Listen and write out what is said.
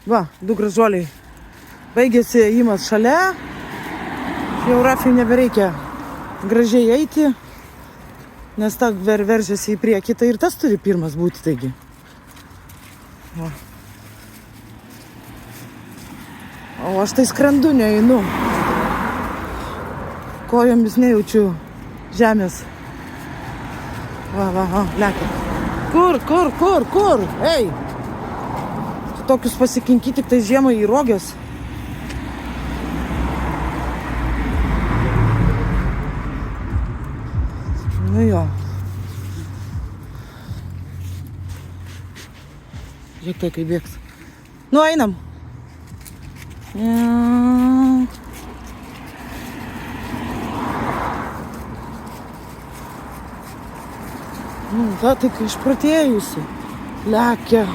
Va, du gražuoliai. Baigėsi įimas šalia. Jau Rafiui nebereikia gražiai eiti, nes ta veržiasi į priekį. Tai ir tas turi pirmas būti, taigi. Va. O aš tai skrendu, neinu. Kojomis nejaučiu žemės. Va, lekia. Kur? Ei! Tokius pasikinky tik tai žiemą į rogės. Nu jo. Žiūrėk tai, kaip bėgs. Nu, einam. Ta tik išprotėjusi. Lekia.